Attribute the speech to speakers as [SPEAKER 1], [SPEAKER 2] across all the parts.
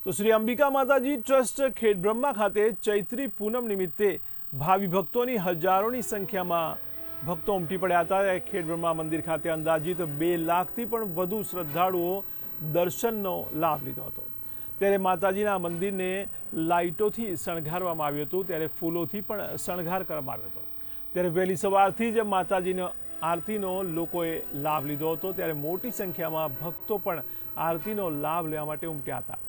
[SPEAKER 1] તો શ્રી અંબિકા માતાજી ટ્રસ્ટ ખેડબ્રહ્મા ખાતે ચૈત્રી પૂનમ નિમિત્તે ભાવિ ભક્તોની હજારોની સંખ્યામાં ભક્તો ઉમટી પડ્યા હતા। ખેડબ્રહ્મા મંદિર ખાતે અંદાજિત 2 લાખથી પણ વધુ શ્રદ્ધાળુઓ દર્શનનો લાભ લીધો હતો। ત્યારે માતાજીના મંદિરને લાઇટોથી શણગારવામાં આવ્યું હતું, ત્યારે ફૂલોથી પણ શણગાર કરવામાં આવ્યો હતો। ત્યારે વહેલી સવારથી જ માતાજીનો આરતીનો લોકોએ લાભ લીધો હતો। ત્યારે મોટી સંખ્યામાં ભક્તો પણ આરતીનો લાભ લેવા માટે ઉમટ્યા હતા।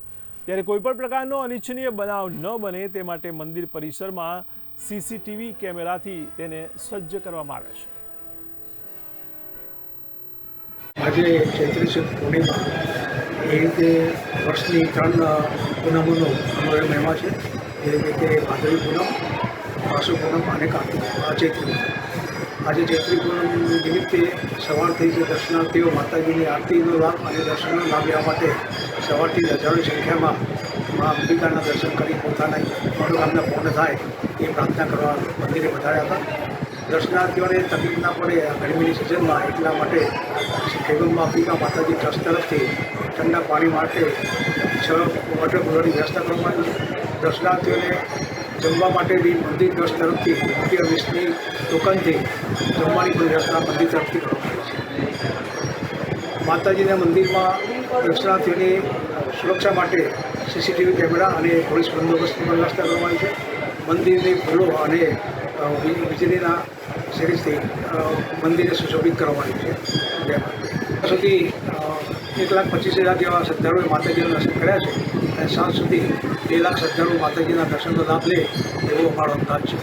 [SPEAKER 1] ત્યારે કોઈપણ પ્રકારનો અનિચ્છનીય બનાવ ન બને તે માટે મંદિર પરિસરમાં સીસીટીવી કેમેરાથી તેને સજ્જ કરવામાં આવે છે।
[SPEAKER 2] આજે ચૈત્રી સુદ પૂર્ણિમા એ રીતે વર્ષની 3 પૂનમોનો અમારો મહિમા છે। એ રીતે ભાદરવી પૂનમ, આસો પૂનમ અને કાર્તિક ચૈત્રી પૂનમ। આજે ચૈત્રી પૂનમ નિમિત્તે સવારથી જ દર્શનાર્થીઓ માતાજીની આરતીનો લાભ અને દર્શનનો લાભ લેવા માટે સવારથી હજારોની સંખ્યામાં મા અંબિકાના દર્શન કરી પોતાના મનોકામના પૂર્ણ થાય એ પ્રાર્થના કરવા મંદિરે વધાર્યા હતા। દર્શનાર્થીઓને તકલીફ ના પડે આ ગરમીની સિઝનમાં, એટલા માટે ખેડબ્રહ્મા અંબિકા માતાજી ટ્રસ્ટ તરફથી ઠંડા પાણી માટે 6 વોટર કૂલરની વ્યવસ્થા કરવામાં આવી છે। દર્શનાર્થીઓને જમવા માટે બી મંદિર ટ્રસ્ટ તરફથી ₹20ની ટોકનથી જમવાની પણ વ્યવસ્થા મંદિર તરફથી કરવામાં આવી છે। માતાજીના મંદિરમાં દર્શનાર્થીઓની સુરક્ષા માટે સીસીટીવી કેમેરા અને પોલીસ બંદોબસ્તની પણ વ્યવસ્થા કરવામાં આવી છે। મંદિરની ફૂલો અને વીજળીના સિરીઝથી મંદિરને સુશોભિત કરવામાં આવ્યું છે। સુધી 1,25,000 જેવા શ્રદ્ધાળુઓએ માતાજીના દર્શન કર્યા છે અને સાંજ સુધી 2 લાખ શ્રદ્ધાળુઓ માતાજીના દર્શનનો લાભ લે એવો અમારો અંદાજ છે।